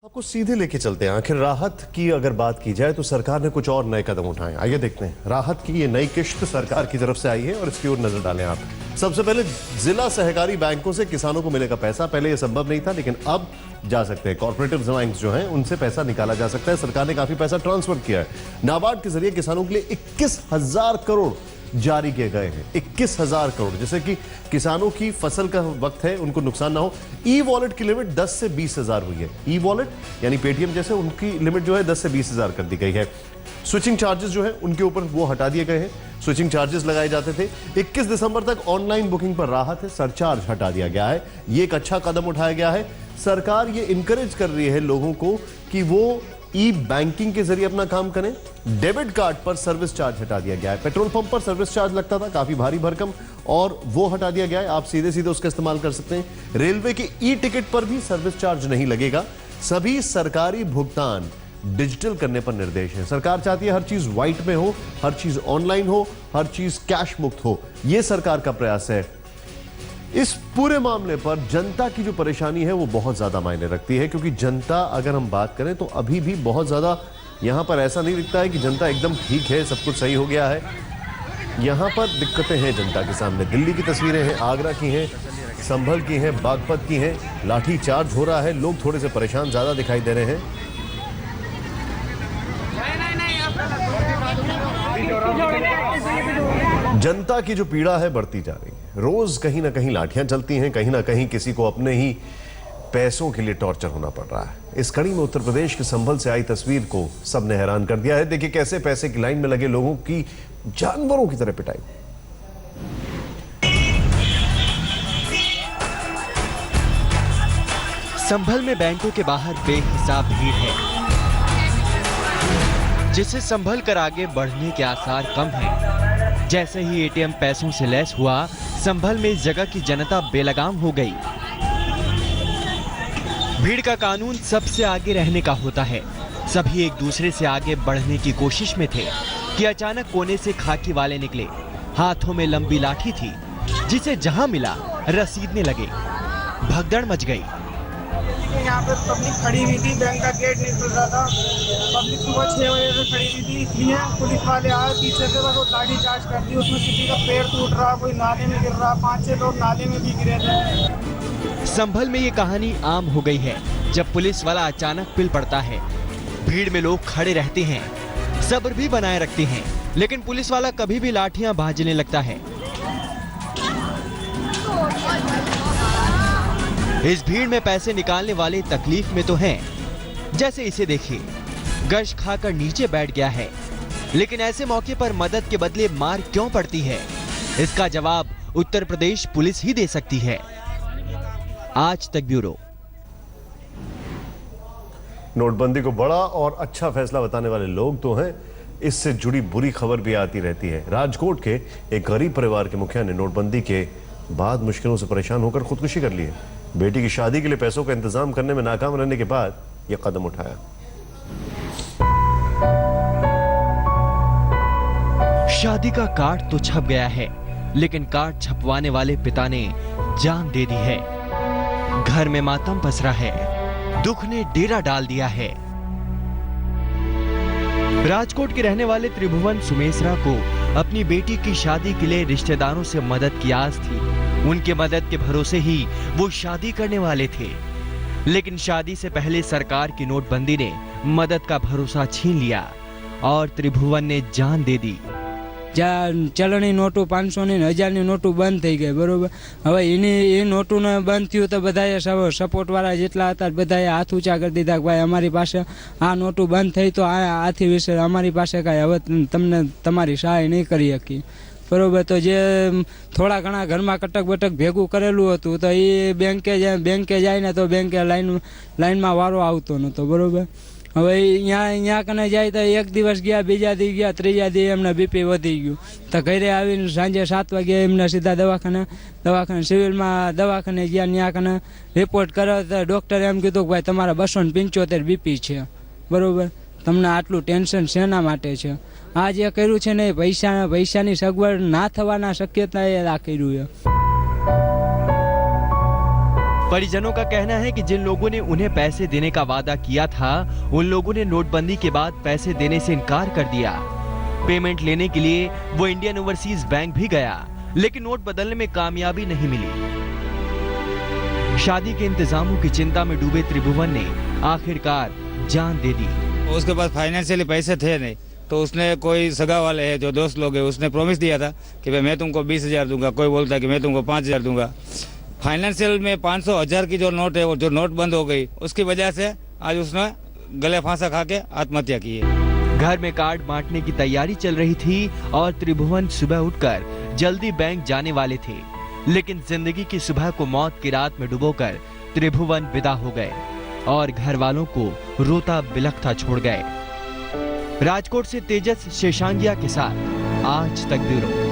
आपको सीधे लेके चलते हैं। आखिर राहत की अगर बात की जाए तो सरकार ने कुछ और नए कदम उठाए। आइए देखते हैं राहत की ये नई किश्त सरकार की तरफ से आई है और इसकी ओर नजर डालें आप। सबसे पहले जिला सहकारी बैंकों से किसानों को मिलेगा पैसा। पहले ये संभव नहीं था, लेकिन अब जा सकते हैं। कॉर्पोरेटिव बैंक जो हैं उनसे पैसा निकाला जा सकता है। सरकार ने काफी पैसा ट्रांसफर किया है। नाबार्ड के जरिए किसानों के लिए 21,000 करोड़ जारी किए गए हैं। 21,000 करोड़, जैसे कि किसानों की फसल का वक्त है, उनको नुकसान ना हो। ई वॉलेट की लिमिट 10 से 20,000 हुई है। ई वॉलेट यानी पेटीएम जैसे, उनकी लिमिट जो है 10 से 20,000 कर दी गई है। स्विचिंग चार्जेस जो है उनके ऊपर वो हटा दिए गए हैं। स्विचिंग चार्जेस लगाए जाते थे। 21 दिसंबर तक ऑनलाइन बुकिंग पर राहत है। सरचार्ज हटा दिया गया है। ये एक अच्छा कदम उठाया गया है। सरकार ये इंकरेज कर रही है लोगों को कि वो ई बैंकिंग के जरिए अपना काम करें। डेबिट कार्ड पर सर्विस चार्ज हटा दिया गया है। पेट्रोल पंप पर सर्विस चार्ज लगता था काफी भारी भरकम, और वो हटा दिया गया है। आप सीधे सीधे उसका इस्तेमाल कर सकते हैं। रेलवे के ई टिकट पर भी सर्विस चार्ज नहीं लगेगा। सभी सरकारी भुगतान डिजिटल करने पर निर्देश है। सरकार चाहती है हर चीज व्हाइट में हो, हर चीज ऑनलाइन हो, हर चीज कैश मुक्त हो। यह सरकार का प्रयास है। इस पूरे मामले पर जनता की जो परेशानी है वो बहुत ज्यादा मायने रखती है, क्योंकि जनता, अगर हम बात करें तो अभी भी बहुत ज्यादा यहां पर ऐसा नहीं दिखता है कि जनता एकदम ठीक है, सब कुछ सही हो गया है। यहां पर दिक्कतें हैं जनता के सामने। दिल्ली की तस्वीरें हैं, आगरा की हैं, संभल की हैं, बागपत की हैं। लाठी चार्ज हो रहा है, लोग थोड़े से परेशान ज्यादा दिखाई दे रहे हैं। जनता की जो पीड़ा है बढ़ती जा रही है। रोज कहीं ना कहीं लाठियां चलती हैं, कहीं ना कहीं किसी को अपने ही पैसों के लिए टॉर्चर होना पड़ रहा है। इस कड़ी में उत्तर प्रदेश के संभल से आई तस्वीर को सबने हैरान कर दिया है। देखिए कैसे पैसे की लाइन में लगे लोगों की जानवरों की तरह पिटाई। संभल में बैंकों के बाहर बेहिसाब भीड़ है, जिससे संभल कर आगे बढ़ने के आसार कम हैं। जैसे ही एटीएम पैसों से लैस हुआ, संभल में इस जगह की जनता बेलगाम हो गई। भीड़ का कानून सबसे आगे रहने का होता है। सभी एक दूसरे से आगे बढ़ने की कोशिश में थे कि अचानक कोने से खाकी वाले निकले। हाथों में लंबी लाठी थी, जिसे जहां मिला रसीदने लगे। भगदड़ मच गई। यहाँ पर पब्लिक खड़ी हुई थी, बैंक का गेट नहीं खुल रहा था। पब्लिक सुबह 6 बजे से खड़ी हुई थी, इसलिए पुलिस वाले आए पीछे से, बस वो लाठी चार्ज कर दी। उसमें किसी का पैर टूट रहा, कोई नाले में गिर रहा, 5-6 लोग नाले में भी गिरे थे। संभल में ये कहानी आम हो गई है। जब पुलिस वाला अचानक पिल पड़ता है, भीड़ में लोग खड़े रहते हैं, सब्र भी बनाए रखते हैं, लेकिन पुलिस वाला कभी भी लाठियां भाजने लगता है। इस भीड़ में पैसे निकालने वाले तकलीफ में तो हैं। जैसे इसे देखिए, गश खाकर नीचे बैठ गया है, लेकिन ऐसे मौके पर मदद के बदले मार क्यों पड़ती है? इसका जवाब उत्तर प्रदेश पुलिस ही दे सकती है। आज तक ब्यूरो। नोटबंदी को बड़ा और अच्छा फैसला बताने वाले लोग तो हैं, इससे जुड़ी बुरी खबर भी आती रहती है। राजकोट के एक गरीब परिवार के मुखिया ने नोटबंदी के बाद मुश्किलों से परेशान होकर खुदकुशी कर ली है। बेटी की शादी के लिए पैसों का इंतजाम करने में नाकाम रहने के बाद यह कदम उठाया। शादी का कार्ड तो छप गया है, लेकिन कार्ड छपवाने वाले पिता ने जान दे दी है। घर में मातम पसरा है, दुख ने डेरा डाल दिया है। राजकोट के रहने वाले त्रिभुवन सुमेसरा को अपनी बेटी की शादी के लिए रिश्तेदारों से मदद की आस थी। उनके मदद के भरोसे ही वो शादी करने वाले थे, लेकिन शादी से पहले सरकार की नोटबंदी ने मदद का भरोसा छीन लिया और त्रिभुवन ने जान दे दी। ચલણી નોટો 500ની 1000ની નોટો બંધ થઈ ગઈ, બરોબર। હવે એ નોટોને બંધ થયું તો બધાએ સપોર્ટવાળા જેટલા હતા બધાએ હાથ ઊંચા કરી દીધા કે ભાઈ અમારી પાસે આ નોટો બંધ થઈ તો આથી વિશે અમારી પાસે કાંઈ હવે તમને તમારી સહાય નહીં કરી શકી, બરોબર। તો જે થોડા ઘણા ઘરમાં કટક બટક ભેગું કરેલું હતું તો એ બેંકે જાય ને તો બેંકે લાઈનમાં વારો આવતો નહોતો, બરોબર। હવે અહીંયા કને જાય તો એક દિવસ ગયા, બીજા દી ગયા, ત્રીજા દી એમને બીપી વધી ગયું તો ઘરે આવીને સાંજે 7 વાગે એમને સીધા દવાખાને સિવિલમાં દવાખાને ગયા। ત્યાં કને રિપોર્ટ કર્યો તો ડૉક્ટરે એમ કીધું કે ભાઈ તમારા 275 બીપી છે, બરાબર। તમને આટલું ટેન્શન શેના માટે છે? આ જે કર્યું છે ને પૈસાની સગવડ ના થવાના શક્યતાએ આ કર્યું છે। परिजनों का कहना है कि जिन लोगों ने उन्हें पैसे देने का वादा किया था, उन लोगों ने नोटबंदी के बाद पैसे देने से इनकार कर दिया। पेमेंट लेने के लिए वो इंडियन ओवरसीज बैंक भी गया, लेकिन नोट बदलने में कामयाबी नहीं मिली। शादी के इंतजामों की चिंता में डूबे त्रिभुवन ने आखिरकार जान दे दी। उसके पास फाइनेंशियली पैसे थे नहीं, तो उसने कोई सगा वाले है जो दोस्त लोग हैं, उसने प्रॉमिस दिया था कि भाई मैं तुमको 20,000 दूंगा, कोई बोलता है कि मैं तुमको 5,000 दूंगा। फाइनेंशियल में 500,000 की जो नोट है, वो जो नोट बंद हो गई, उसकी वजह से आज उसने गले फांसा खा के आत्महत्या की है। घर में कार्ड बांटने की तैयारी चल रही थी और त्रिभुवन सुबह उठकर जल्दी बैंक जाने वाले थे, लेकिन जिंदगी की सुबह को मौत की रात में डुबोकर त्रिभुवन विदा हो गए और घर वालों को रोता बिलखता छोड़ गए। राजकोट से तेजस शेषांगिया के साथ आज तक ब्यूरो।